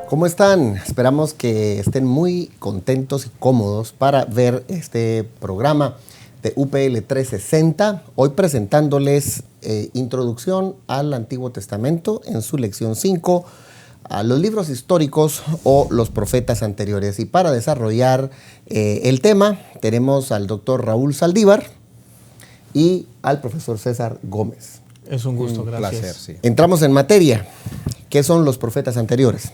¿Cómo están? Esperamos que estén muy contentos y cómodos para ver este programa de UPL 360. Hoy presentándoles Introducción al Antiguo Testamento en su lección 5, a los libros históricos o los profetas anteriores. Y para desarrollar el tema tenemos al doctor Raúl Saldívar y al profesor César Gómez. Es un gusto, gracias. Placer, sí. Entramos en materia. ¿Qué son los profetas anteriores?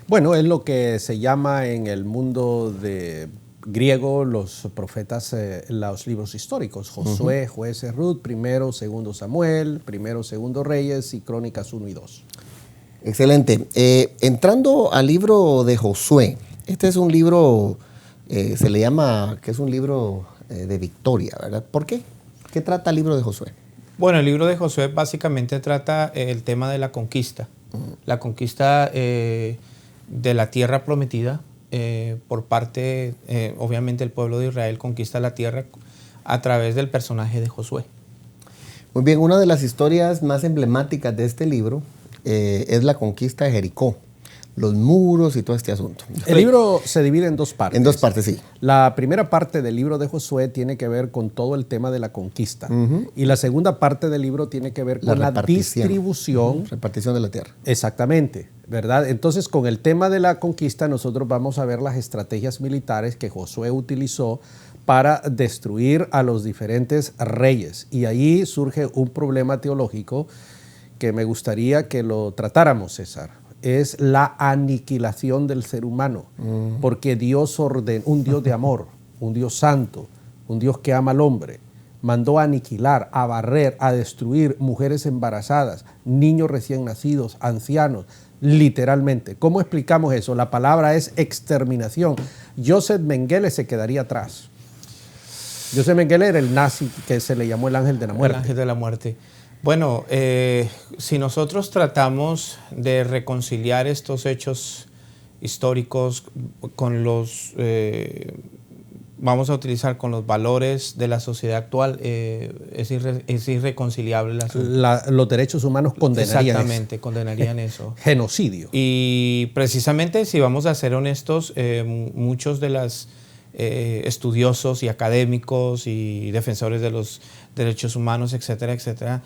Bueno, es lo que se llama en el mundo griego los profetas, los libros históricos. Josué, Jueces, Ruth, primero, segundo Samuel, primero, segundo Reyes y Crónicas 1 y 2. Excelente. Entrando al libro de Josué, este es un libro, se le llama que es un libro de victoria, ¿verdad? ¿Por qué? ¿Qué trata el libro de Josué? Bueno, el libro de Josué básicamente trata el tema de la conquista. La conquista de la tierra prometida por parte, obviamente el pueblo de Israel conquista la tierra a través del personaje de Josué. Muy bien, una de las historias más emblemáticas de este libro es la conquista de Jericó, los muros y todo este asunto. El libro se divide en dos partes. En dos partes, sí. La primera parte del libro de Josué tiene que ver con todo el tema de la conquista. Y la segunda parte del libro tiene que ver con la distribución. Repartición de la tierra. Exactamente, ¿verdad? Entonces, con el tema de la conquista, nosotros vamos a ver las estrategias militares que Josué utilizó para destruir a los diferentes reyes. Y ahí surge un problema teológico que me gustaría que lo tratáramos, César. Es la aniquilación del ser humano, porque Dios ordenó, un Dios de amor, un Dios santo, un Dios que ama al hombre, mandó a aniquilar, a barrer, a destruir mujeres embarazadas, niños recién nacidos, ancianos, literalmente. ¿Cómo explicamos eso? La palabra es exterminación. Joseph Mengele se quedaría atrás. Joseph Mengele era el nazi que se le llamó el ángel de la muerte. El ángel de la muerte. Bueno, si nosotros tratamos de reconciliar estos hechos históricos con los, vamos a utilizar con los valores de la sociedad actual, es irreconciliable el asunto. Los derechos humanos condenarían Exactamente, eso. Condenarían eso. Genocidio. Y precisamente, si vamos a ser honestos, muchos de los estudiosos y académicos y defensores de los derechos humanos, etcétera, etcétera,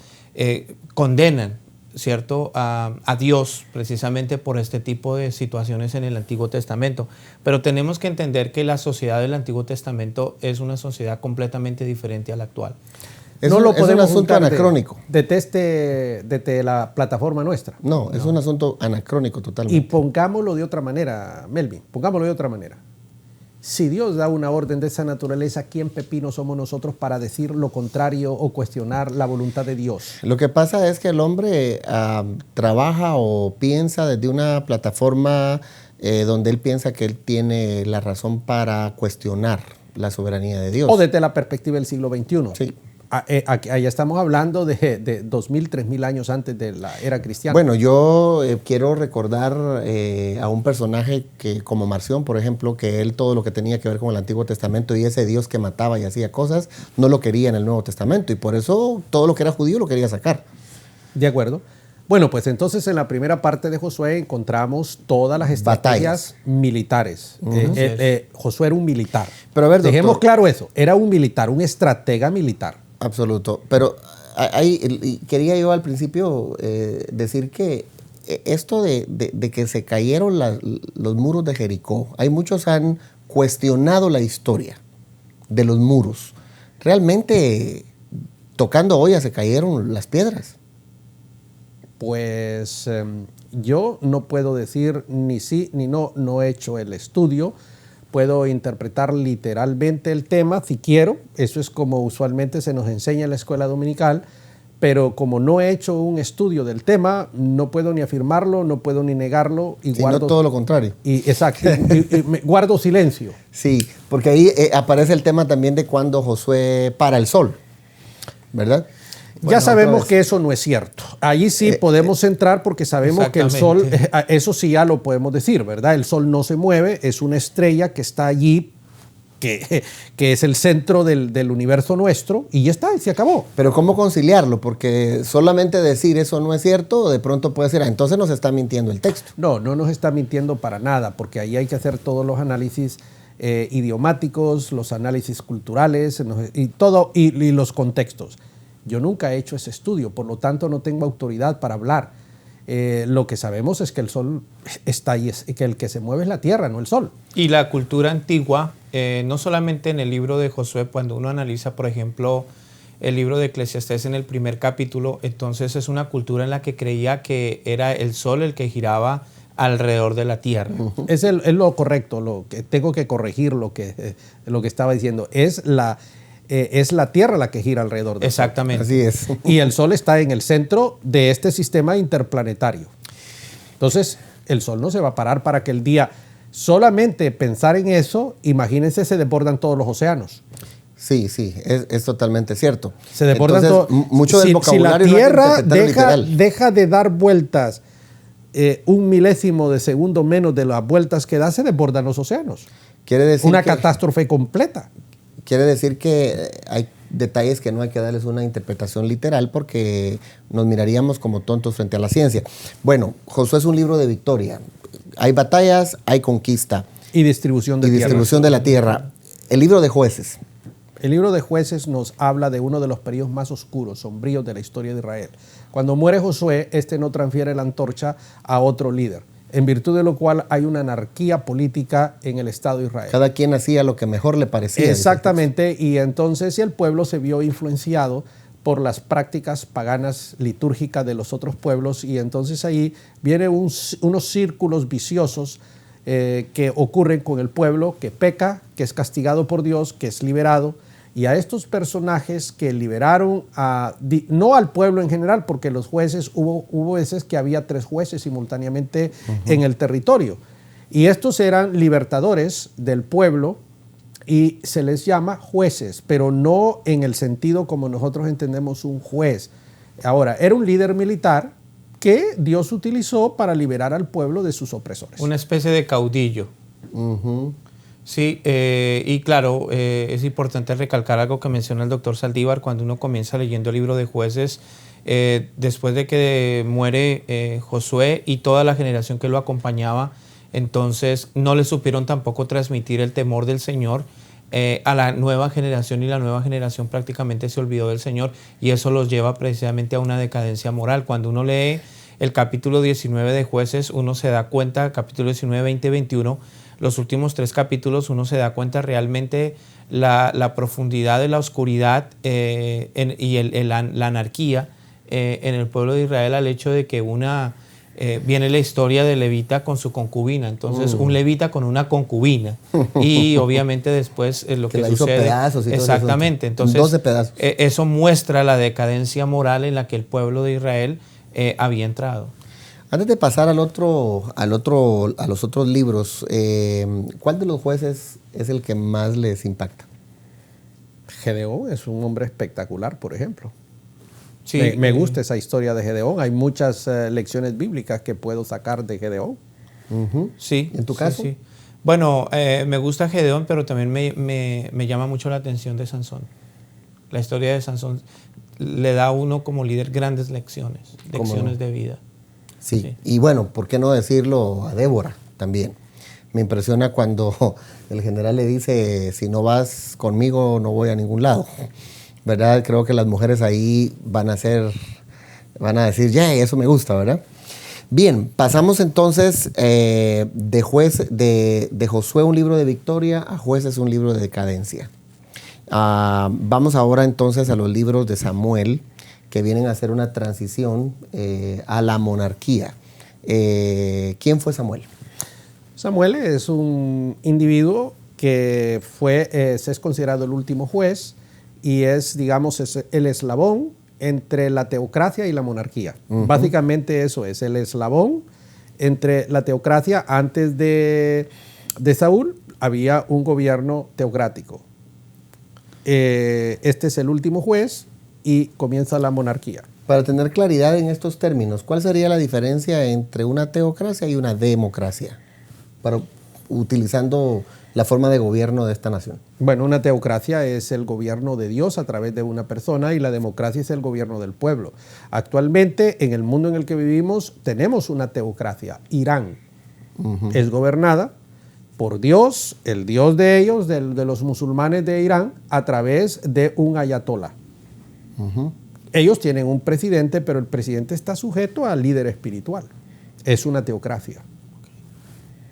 condenan, ¿cierto?, a Dios precisamente por este tipo de situaciones en el Antiguo Testamento. Pero tenemos que entender que la sociedad del Antiguo Testamento es una sociedad completamente diferente a la actual. No lo podemos, es un asunto anacrónico. Desde la plataforma nuestra. No, es un asunto anacrónico totalmente. Y pongámoslo de otra manera, Melvin, pongámoslo de otra manera. Si Dios da una orden de esa naturaleza, ¿quién pepino somos nosotros para decir lo contrario o cuestionar la voluntad de Dios? Lo que pasa es que el hombre trabaja o piensa desde una plataforma donde él piensa que él tiene la razón para cuestionar la soberanía de Dios. O desde la perspectiva del siglo XXI. Sí. Allá estamos hablando de 2000, 3000 años antes de la era cristiana. Bueno, yo quiero recordar a un personaje que, como Marción, por ejemplo, que él todo lo que tenía que ver con el Antiguo Testamento y ese Dios que mataba y hacía cosas, no lo quería en el Nuevo Testamento y por eso todo lo que era judío lo quería sacar. De acuerdo. Bueno, pues entonces en la primera parte de Josué encontramos todas las estrategias militares. Josué era un militar. Pero a ver, doctor, dejemos claro eso, era un militar, un estratega militar. Absoluto. Pero ahí quería yo al principio decir que esto de que se cayeron los muros de Jericó, hay muchos han cuestionado la historia de los muros. Realmente, tocando olla, se cayeron las piedras. Pues yo no puedo decir ni sí ni no, no he hecho el estudio. Puedo interpretar literalmente el tema si quiero, eso es como usualmente se nos enseña en la escuela dominical, pero como no he hecho un estudio del tema, no puedo ni afirmarlo, no puedo ni negarlo. Y guardo, no todo lo contrario. Exacto, guardo silencio. Sí, porque ahí aparece el tema también de cuando Josué para el sol, ¿verdad? Bueno, ya sabemos que eso no es cierto. Allí sí podemos entrar porque sabemos que el sol, eso sí ya lo podemos decir, ¿verdad? El sol no se mueve, es una estrella que está allí que es el centro del universo nuestro, y ya está, y se acabó. Pero ¿cómo conciliarlo? Porque solamente decir eso no es cierto, de pronto puede ser, entonces nos está mintiendo el texto. No nos está mintiendo para nada, porque ahí hay que hacer todos los análisis idiomáticos, los análisis culturales y todo, y los contextos. Yo nunca he hecho ese estudio, por lo tanto no tengo autoridad para hablar. Lo que sabemos es que el sol está ahí, que el que se mueve es la tierra, no el sol. Y la cultura antigua, no solamente en el libro de Josué, cuando uno analiza, por ejemplo, el libro de Eclesiastés en el primer capítulo, entonces es una cultura en la que creía que era el sol el que giraba alrededor de la tierra. Es lo correcto, lo que tengo que corregir lo que estaba diciendo. Es la tierra la que gira alrededor del Exactamente. Así es. sol. Y el sol está en el centro de este sistema interplanetario. Entonces, el sol no se va a parar para que el día, solamente pensar en eso, imagínense, se desbordan todos los océanos. Sí, es totalmente cierto. Se desbordan todos. Mucho del vocabulario si la Tierra no hay que interpretarlo literal. deja de dar vueltas un milésimo de segundo menos de las vueltas que da, se desbordan los océanos. Quiere decir una catástrofe completa. Quiere decir que hay detalles que no hay que darles una interpretación literal porque nos miraríamos como tontos frente a la ciencia. Bueno, Josué es un libro de victoria. Hay batallas, hay conquista. Y distribución de tierra. Distribución de la tierra. El libro de Jueces. El libro de Jueces nos habla de uno de los periodos más oscuros, sombríos de la historia de Israel. Cuando muere Josué, no transfiere la antorcha a otro líder, en virtud de lo cual hay una anarquía política en el Estado de Israel. Cada quien hacía lo que mejor le parecía. Exactamente, y entonces el pueblo se vio influenciado por las prácticas paganas litúrgicas de los otros pueblos, y entonces ahí vienen unos círculos viciosos que ocurren con el pueblo que peca, que es castigado por Dios, que es liberado. Y a estos personajes que liberaron, no al pueblo en general, porque los jueces, hubo veces que había 3 jueces simultáneamente en el territorio. Y estos eran libertadores del pueblo y se les llama jueces, pero no en el sentido como nosotros entendemos un juez. Ahora, era un líder militar que Dios utilizó para liberar al pueblo de sus opresores. Una especie de caudillo. Sí, y claro, es importante recalcar algo que menciona el doctor Saldívar cuando uno comienza leyendo el libro de Jueces, después de que muere Josué y toda la generación que lo acompañaba, entonces no le supieron tampoco transmitir el temor del Señor a la nueva generación, y la nueva generación prácticamente se olvidó del Señor, y eso los lleva precisamente a una decadencia moral. Cuando uno lee el capítulo 19 de Jueces, uno se da cuenta, capítulo 19, 20 y 21, los últimos 3 capítulos, uno se da cuenta realmente la profundidad de la oscuridad y la anarquía en el pueblo de Israel, al hecho de que viene la historia de levita con su concubina, entonces un levita con una concubina, y obviamente después lo que la sucede. hizo pedazos y todo exactamente, eso. entonces 12 pedazos. Eso muestra la decadencia moral en la que el pueblo de Israel había entrado. Antes de pasar a los otros libros, ¿cuál de los jueces es el que más les impacta? Gedeón es un hombre espectacular, por ejemplo. Sí, me gusta esa historia de Gedeón. Hay muchas lecciones bíblicas que puedo sacar de Gedeón. Sí. ¿En tu caso? Sí. Bueno, me gusta Gedeón, pero también me llama mucho la atención de Sansón. La historia de Sansón le da a uno como líder grandes lecciones de vida. Sí, y bueno, ¿por qué no decirlo a Débora también? Me impresiona cuando el general le dice, si no vas conmigo no voy a ningún lado, ¿verdad? Creo que las mujeres ahí van a decir, yeah, eso me gusta, ¿verdad? Bien, pasamos entonces de Josué, un libro de victoria, a Jueces, un libro de decadencia. Vamos ahora entonces a los libros de Samuel, que vienen a hacer una transición a la monarquía. ¿Quién fue Samuel? Samuel es un individuo que es considerado el último juez y es, digamos, el eslabón entre la teocracia y la monarquía. Básicamente eso es, el eslabón entre la teocracia. Antes de Saúl había un gobierno teocrático. Este es el último juez y comienza la monarquía. Para tener claridad en estos términos, ¿cuál sería la diferencia entre una teocracia y una democracia? Utilizando la forma de gobierno de esta nación. Bueno, una teocracia es el gobierno de Dios a través de una persona y la democracia es el gobierno del pueblo. Actualmente, en el mundo en el que vivimos, tenemos una teocracia. Irán es gobernada por Dios, el Dios de ellos, de los musulmanes de Irán, a través de un ayatolá. Ellos tienen un presidente, pero el presidente está sujeto al líder espiritual. Es una teocracia.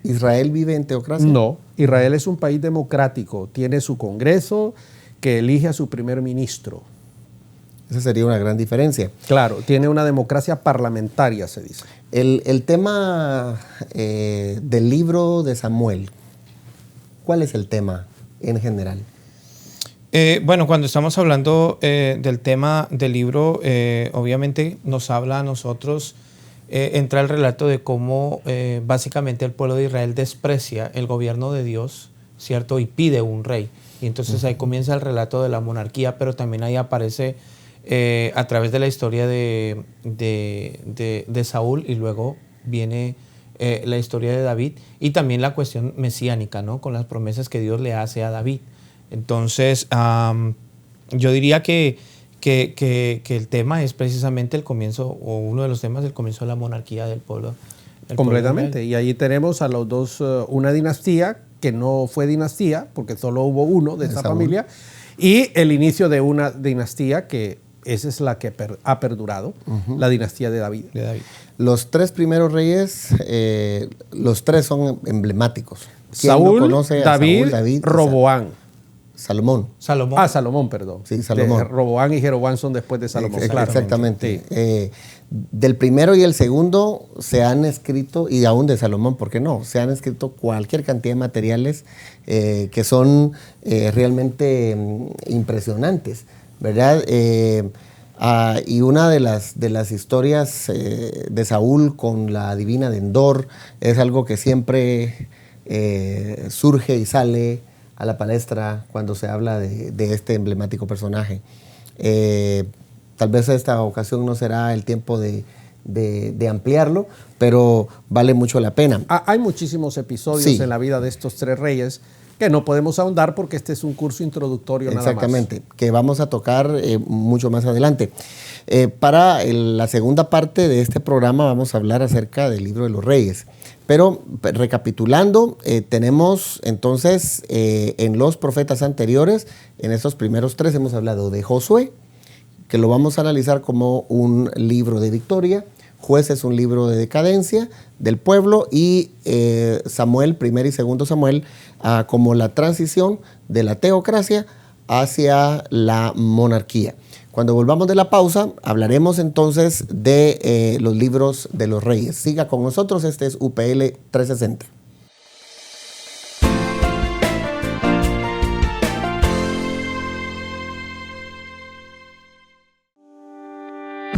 ¿Israel vive en teocracia? No, Israel es un país democrático, tiene su Congreso que elige a su primer ministro. Esa sería una gran diferencia. Claro, tiene una democracia parlamentaria, se dice. El tema del libro de Samuel, ¿cuál es el tema en general? Bueno, cuando estamos hablando del tema del libro, obviamente nos habla a nosotros, entra el relato de cómo básicamente el pueblo de Israel desprecia el gobierno de Dios, ¿cierto? Y pide un rey. Y entonces ahí comienza el relato de la monarquía, pero también ahí aparece a través de la historia de Saúl, y luego viene la historia de David y también la cuestión mesiánica, ¿no? Con las promesas que Dios le hace a David. Entonces, yo diría que el tema es precisamente el comienzo, o uno de los temas, el comienzo de la monarquía del pueblo. Completamente. Y ahí tenemos a los dos, una dinastía que no fue dinastía, porque solo hubo uno de esa familia, y el inicio de una dinastía que esa es la que ha perdurado, la dinastía de David. Los tres primeros reyes, los tres son emblemáticos. Saúl, David, Roboán. Salomón. Salomón, perdón. Sí, Salomón. Roboán y Jeroboam son después de Salomón. Exactamente. Sí. Del primero y el segundo se han escrito, y aún de Salomón, ¿por qué no? Se han escrito cualquier cantidad de materiales que son realmente impresionantes, ¿verdad? Y una de las historias de Saúl con la divina de Endor es algo que siempre surge y sale a la palestra cuando se habla de este emblemático personaje. Tal vez esta ocasión no será el tiempo de ampliarlo, pero vale mucho la pena. Hay muchísimos episodios en la vida de estos tres reyes que no podemos ahondar porque este es un curso introductorio nada más. Exactamente, que vamos a tocar mucho más adelante. Para la segunda parte de este programa vamos a hablar acerca del libro de los reyes. Pero recapitulando, tenemos entonces en los profetas anteriores, en estos primeros tres hemos hablado de Josué, que lo vamos a analizar como un libro de victoria. Jueces es un libro de decadencia del pueblo, y Samuel, primer y segundo Samuel, como la transición de la teocracia hacia la monarquía. Cuando volvamos de la pausa, hablaremos entonces de los libros de los reyes. Siga con nosotros, este es UPL 360.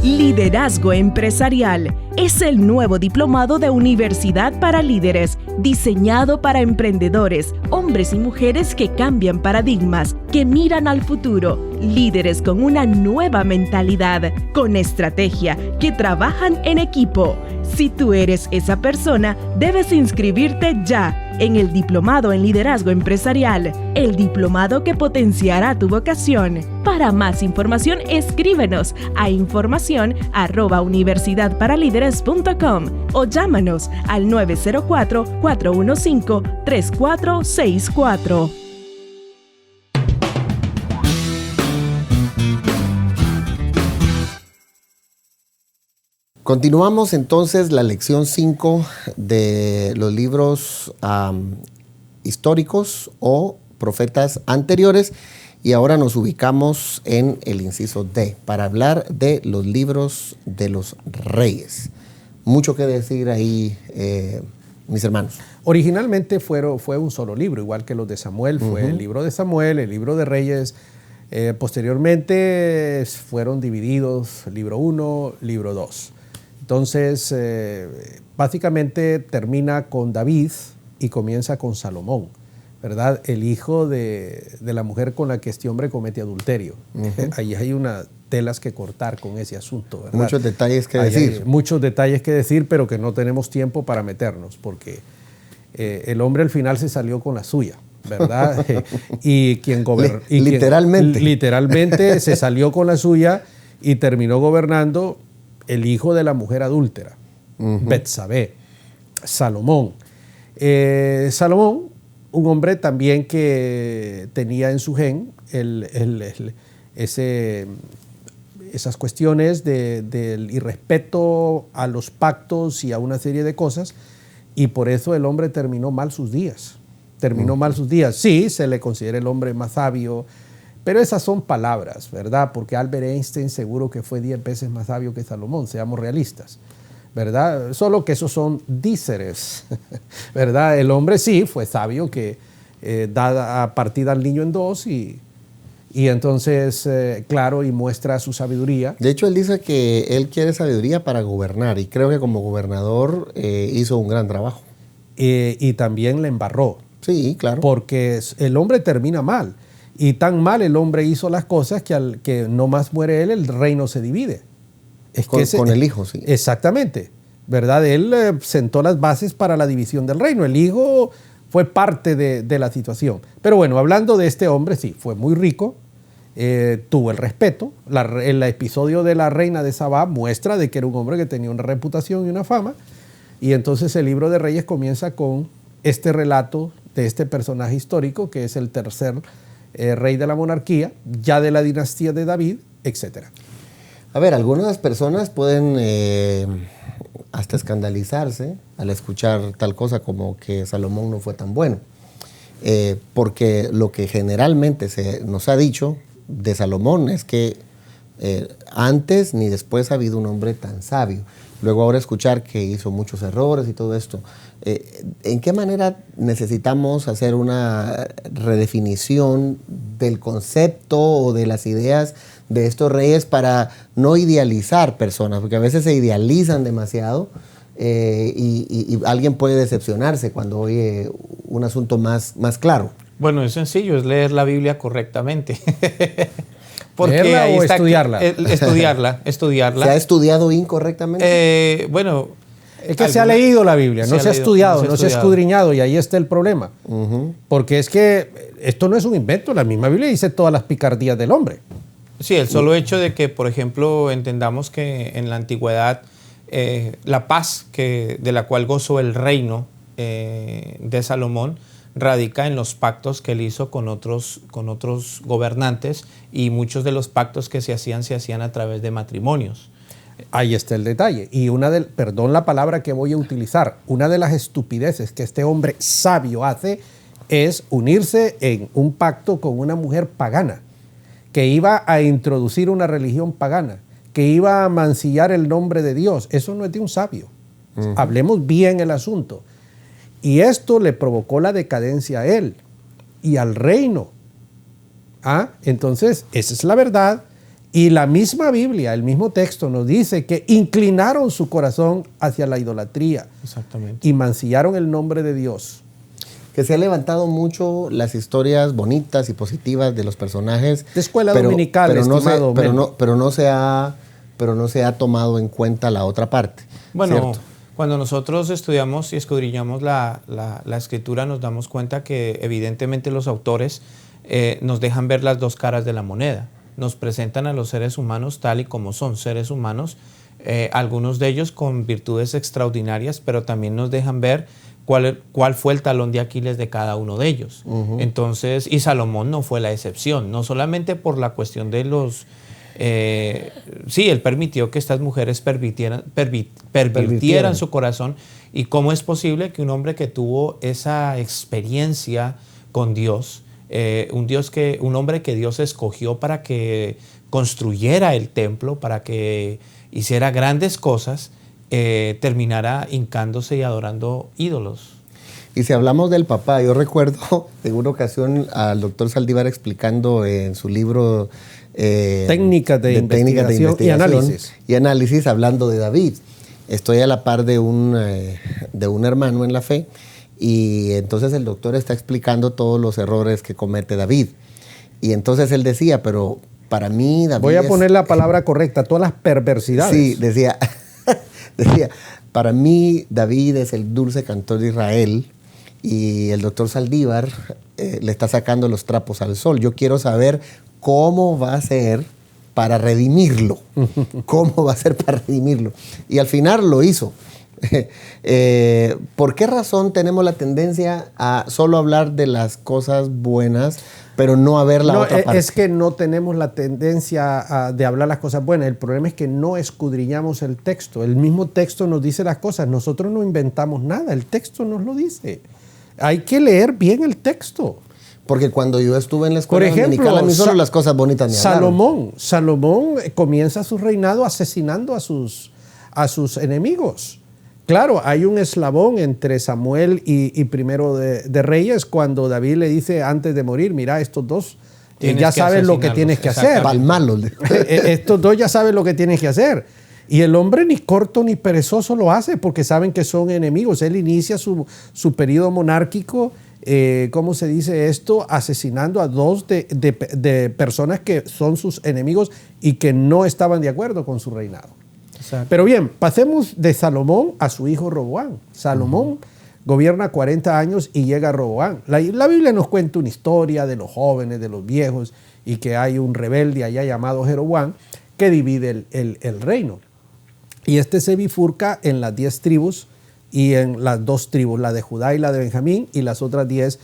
Liderazgo Empresarial es el nuevo diplomado de Universidad para Líderes, diseñado para emprendedores, hombres y mujeres que cambian paradigmas, que miran al futuro, líderes con una nueva mentalidad, con estrategia, que trabajan en equipo. Si tú eres esa persona, debes inscribirte ya en el Diplomado en Liderazgo Empresarial, el diplomado que potenciará tu vocación. Para más información, escríbenos a información@universidadparalíderes.com o llámanos al 904-415-3464. Continuamos entonces la lección 5 de los libros históricos o profetas anteriores, y ahora nos ubicamos en el inciso D para hablar de los libros de los reyes. Mucho que decir ahí, mis hermanos. Originalmente fue un solo libro, igual que los de Samuel. Fue el libro de Samuel, el libro de Reyes. Posteriormente fueron divididos, libro 1, libro 2. Entonces, básicamente termina con David y comienza con Salomón, ¿verdad? El hijo de la mujer con la que este hombre comete adulterio. Ahí hay unas telas que cortar con ese asunto, ¿verdad? Muchos detalles que decir. Hay muchos detalles que decir, pero que no tenemos tiempo para meternos, porque el hombre al final se salió con la suya. ¿verdad? Y quien literalmente. Literalmente se salió con la suya y terminó gobernando el hijo de la mujer adúltera, Betsabé, Salomón. Salomón, un hombre también que tenía en su gen esas cuestiones del irrespeto a los pactos y a una serie de cosas, y por eso el hombre terminó mal sus días. Sí, se le considera el hombre más sabio, pero esas son palabras, ¿verdad? Porque Albert Einstein seguro que fue 10 veces más sabio que Salomón, seamos realistas, ¿verdad? Solo que esos son díceres, ¿verdad? El hombre sí fue sabio, que da partida al niño en dos y entonces, claro, y muestra su sabiduría. De hecho, él dice que él quiere sabiduría para gobernar, y creo que como gobernador hizo un gran trabajo. Y también le embarró. Sí, claro. Porque el hombre termina mal. Y tan mal el hombre hizo las cosas que al que no más muere él, el reino se divide. Con el hijo, sí. Exactamente, ¿verdad? Él sentó las bases para la división del reino. El hijo fue parte de la situación. Pero bueno, hablando de este hombre, sí, fue muy rico, tuvo el respeto. El episodio de la reina de Sabá muestra de que era un hombre que tenía una reputación y una fama. Y entonces el libro de Reyes comienza con este relato de este personaje histórico, que es el tercer rey de la monarquía, ya de la dinastía de David, etc. A ver, algunas personas pueden hasta escandalizarse al escuchar tal cosa como que Salomón no fue tan bueno, porque lo que generalmente se nos ha dicho de Salomón es que antes ni después ha habido un hombre tan sabio. Luego ahora escuchar que hizo muchos errores y todo esto. ¿En qué manera necesitamos hacer una redefinición del concepto o de las ideas de estos reyes para no idealizar personas? Porque a veces se idealizan demasiado y alguien puede decepcionarse cuando oye un asunto más claro. Bueno, es sencillo, es leer la Biblia correctamente. ¿Leerla o estudiarla? Estudiarla. ¿Se ha estudiado incorrectamente? Bueno, es que se ha leído la Biblia, no se ha estudiado, no se ha escudriñado, y ahí está el problema. Porque es que esto no es un invento, la misma Biblia dice todas las picardías del hombre. Sí, el solo hecho de que, por ejemplo, entendamos que en la antigüedad la paz de la cual gozó el reino de Salomón radica en los pactos que él hizo con otros gobernantes, y muchos de los pactos que se hacían a través de matrimonios. Ahí está el detalle. Y perdón la palabra que voy a utilizar, una de las estupideces que este hombre sabio hace es unirse en un pacto con una mujer pagana, que iba a introducir una religión pagana, que iba a mancillar el nombre de Dios. Eso no es de un sabio. Hablemos bien el asunto. Y esto le provocó la decadencia a él y al reino. Entonces, esa es la verdad. Y la misma Biblia, el mismo texto nos dice que inclinaron su corazón hacia la idolatría. Exactamente. Y mancillaron el nombre de Dios. Que se ha levantado mucho las historias bonitas y positivas de los personajes. De escuela dominical, estimado. Pero no se ha tomado en cuenta la otra parte. Bueno, ¿cierto? Cuando nosotros estudiamos y escudriñamos la escritura, nos damos cuenta que evidentemente los autores nos dejan ver las dos caras de la moneda. Nos presentan a los seres humanos tal y como son seres humanos, algunos de ellos con virtudes extraordinarias, pero también nos dejan ver cuál fue el talón de Aquiles de cada uno de ellos. Entonces, y Salomón no fue la excepción, no solamente por la cuestión de los... sí, él permitió que estas mujeres pervirtieran su corazón. ¿Y cómo es posible que un hombre que tuvo esa experiencia con Dios, un hombre que Dios escogió para que construyera el templo, para que hiciera grandes cosas, terminara hincándose y adorando ídolos? Y si hablamos del papá, yo recuerdo en una ocasión al doctor Saldívar explicando en su libro técnicas de investigación y análisis, hablando de David. Estoy a la par de un hermano en la fe, y entonces el doctor está explicando todos los errores que comete David. Y entonces él decía, pero para mí David voy a poner la palabra correcta, todas las perversidades. Sí, decía, para mí David es el dulce cantor de Israel, y el doctor Saldívar le está sacando los trapos al sol. Yo quiero saber cómo va a ser para redimirlo. ¿Cómo va a ser para redimirlo? Y al final lo hizo. ¿Por qué razón tenemos la tendencia a solo hablar de las cosas buenas, pero no a ver la otra parte? Es que no tenemos la tendencia de hablar las cosas buenas. El problema es que no escudriñamos el texto. El mismo texto nos dice las cosas. Nosotros no inventamos nada. El texto nos lo dice. Hay que leer bien el texto. Porque cuando yo estuve en la escuela Por ejemplo, dominical, a mí solo las cosas bonitas me hablaron. Salomón comienza su reinado asesinando a sus enemigos. Claro, hay un eslabón entre Samuel y Primero de Reyes cuando David le dice antes de morir, mira, estos dos ya saben lo que tienes que hacer. Palmarlos. Estos dos ya saben lo que tienes que hacer. Y el hombre ni corto ni perezoso lo hace porque saben que son enemigos. Él inicia su periodo monárquico, ¿cómo se dice esto? Asesinando a dos de personas que son sus enemigos y que no estaban de acuerdo con su reinado. Exacto. Pero bien, pasemos de Salomón a su hijo Roboam. Salomón gobierna 40 años y llega Roboam. La Biblia nos cuenta una historia de los jóvenes, de los viejos, y que hay un rebelde allá llamado Jeroboam que divide el reino. Y este se bifurca en las 10 tribus y en las 2 tribus, la de Judá y la de Benjamín, y las otras 10.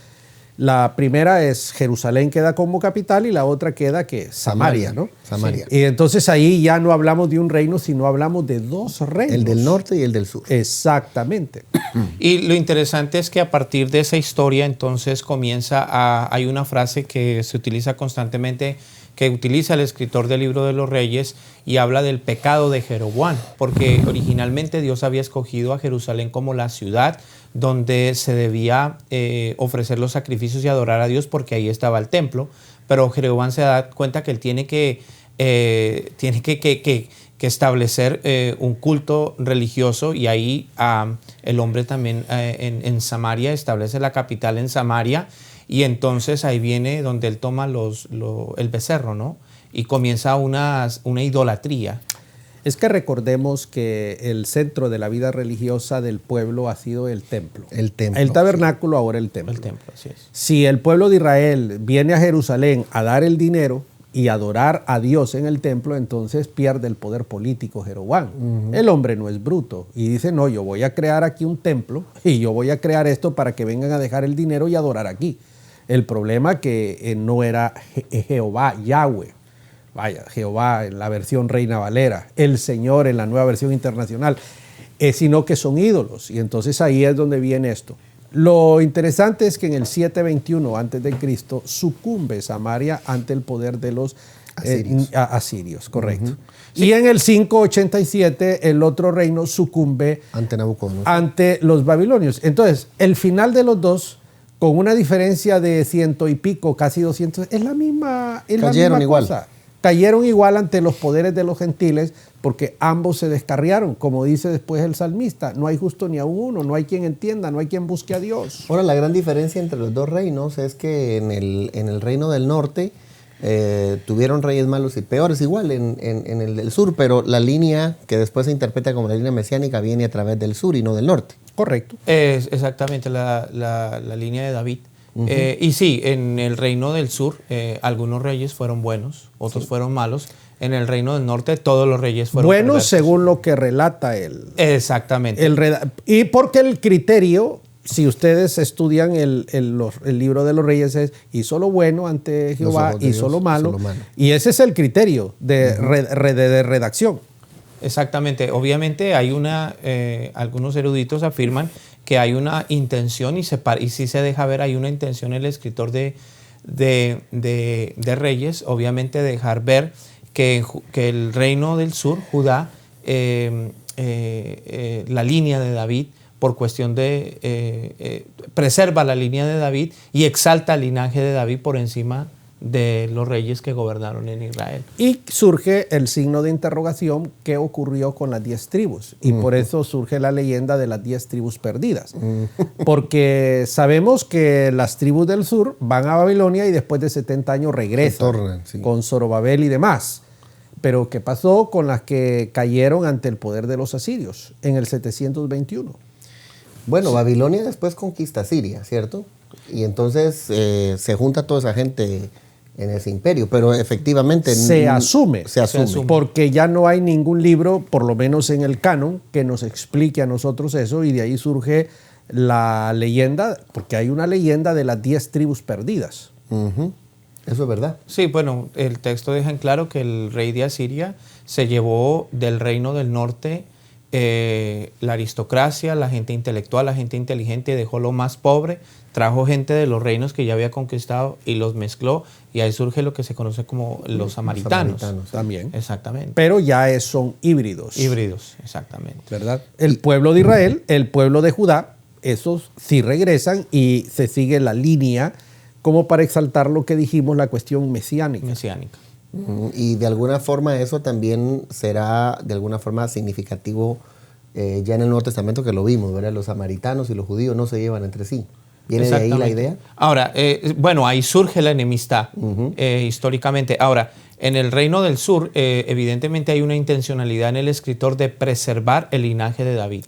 La primera es Jerusalén, queda como capital, y la otra queda que Samaria, ¿no? Samaria. Sí. Y entonces ahí ya no hablamos de un reino, sino hablamos de 2 reinos. El del norte y el del sur. Exactamente. Y lo interesante es que a partir de esa historia entonces hay una frase que se utiliza constantemente, que utiliza el escritor del Libro de los Reyes, y habla del pecado de Jeroboam, porque originalmente Dios había escogido a Jerusalén como la ciudad donde se debía ofrecer los sacrificios y adorar a Dios, porque ahí estaba el templo, pero Jeroboam se da cuenta que él tiene que establecer un culto religioso, y ahí el hombre también en Samaria establece la capital en Samaria, y entonces ahí viene donde él toma el becerro, ¿no? Y comienza una idolatría. Es que recordemos que el centro de la vida religiosa del pueblo ha sido el templo. El tabernáculo, sí. Ahora el templo. El templo, así es. Si el pueblo de Israel viene a Jerusalén a dar el dinero y adorar a Dios en el templo, entonces pierde el poder político Jeroboam. El hombre no es bruto y dice, no, yo voy a crear aquí un templo y yo voy a crear esto para que vengan a dejar el dinero y adorar aquí. El problema que no era Jehová, Yahweh. Vaya, Jehová en la versión Reina Valera, el Señor en la nueva versión internacional, sino que son ídolos. Y entonces ahí es donde viene esto. Lo interesante es que en el 721 a.C. sucumbe Samaria ante el poder de los asirios, correcto. Sí. Y en el 587 el otro reino sucumbe ante Nabucodonosor, ante los babilonios. Entonces, el final de los dos, con una diferencia de 100 y pico, casi 200, es la misma, cosa. Cayeron igual ante los poderes de los gentiles porque ambos se descarriaron. Como dice después el salmista, no hay justo ni a uno, no hay quien entienda, no hay quien busque a Dios. Ahora, la gran diferencia entre los dos reinos es que en el reino del norte tuvieron reyes malos y peores, igual en el del sur, pero la línea que después se interpreta como la línea mesiánica viene a través del sur y no del norte. Correcto. Es exactamente la línea de David. Y sí, en el reino del sur algunos reyes fueron buenos, otros fueron malos. En el reino del norte todos los reyes fueron buenos perversos, según lo que relata él. Exactamente. Y porque el criterio, si ustedes estudian el libro de los reyes, es hizo lo bueno ante Jehová, hizo lo malo. Y ese es el criterio de redacción. Exactamente. Obviamente hay algunos eruditos afirman que hay una intención y sí se deja ver, hay una intención en el escritor de Reyes, obviamente dejar ver que el reino del sur, Judá, la línea de David, por cuestión de preserva la línea de David y exalta el linaje de David por encima de los reyes que gobernaron en Israel. Y surge el signo de interrogación, ¿qué ocurrió con las 10 tribus? Y por eso surge la leyenda de las 10 tribus perdidas. Porque sabemos que las tribus del sur van a Babilonia y después de 70 años regresan con Zorobabel y demás. Pero ¿qué pasó con las que cayeron ante el poder de los asirios en el 721? Bueno, Babilonia después conquista Siria, ¿cierto? Y entonces se junta toda esa gente en ese imperio, pero efectivamente se asume, porque ya no hay ningún libro, por lo menos en el canon, que nos explique a nosotros eso, y de ahí surge la leyenda, porque hay una leyenda de las 10 tribus perdidas. Eso es verdad. Sí, bueno, el texto deja en claro que el rey de Asiria se llevó del reino del norte la aristocracia, la gente intelectual, la gente inteligente, dejó lo más pobre, trajo gente de los reinos que ya había conquistado y los mezcló, y ahí surge lo que se conoce como los samaritanos. También. Exactamente. Pero ya son híbridos. Híbridos, exactamente. ¿Verdad? El pueblo de Israel, el pueblo de Judá, esos sí regresan y se sigue la línea como para exaltar lo que dijimos, la cuestión mesiánica. Y de alguna forma eso también será de alguna forma significativo ya en el Nuevo Testamento, que lo vimos, ¿verdad? Los samaritanos y los judíos no se llevan entre sí. ¿Viene de ahí la idea? Ahora, bueno, ahí surge la enemistad históricamente. Ahora, en el Reino del Sur, evidentemente hay una intencionalidad en el escritor de preservar el linaje de David.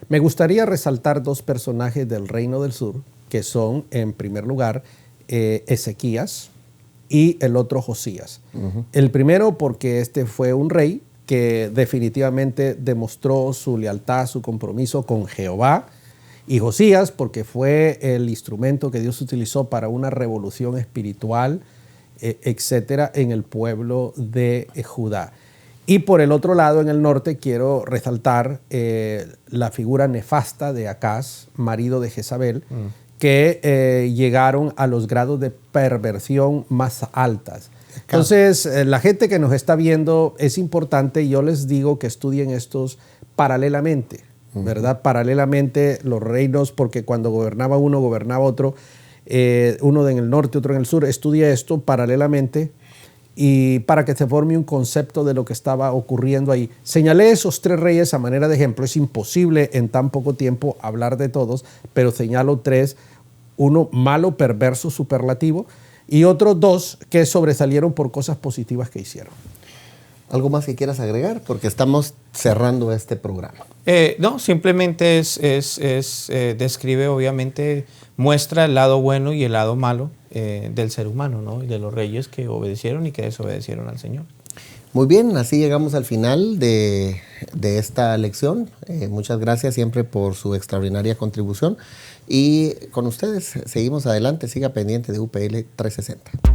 Me gustaría resaltar 2 personajes del Reino del Sur, que son, en primer lugar, Ezequías y el otro Josías. El primero porque este fue un rey que definitivamente demostró su lealtad, su compromiso con Jehová, y Josías porque fue el instrumento que Dios utilizó para una revolución espiritual, etcétera, en el pueblo de Judá. Y por el otro lado, en el norte, quiero resaltar la figura nefasta de Acaz, marido de Jezabel, que llegaron a los grados de perversión más altas. Entonces, la gente que nos está viendo, es importante, yo les digo que estudien estos paralelamente, ¿verdad? Paralelamente los reinos, porque cuando gobernaba uno, gobernaba otro, uno en el norte, otro en el sur. Estudia esto paralelamente y para que se forme un concepto de lo que estaba ocurriendo ahí. Señalé esos 3 reyes a manera de ejemplo. Es imposible en tan poco tiempo hablar de todos, pero señalo 3, uno malo, perverso, superlativo, y otros 2 que sobresalieron por cosas positivas que hicieron. ¿Algo más que quieras agregar? Porque estamos cerrando este programa. No, simplemente describe, obviamente, muestra el lado bueno y el lado malo del ser humano, ¿no? Y de los reyes que obedecieron y que desobedecieron al Señor. Muy bien, así llegamos al final de esta lección. Muchas gracias siempre por su extraordinaria contribución. Y con ustedes seguimos adelante. Siga pendiente de UPL 360.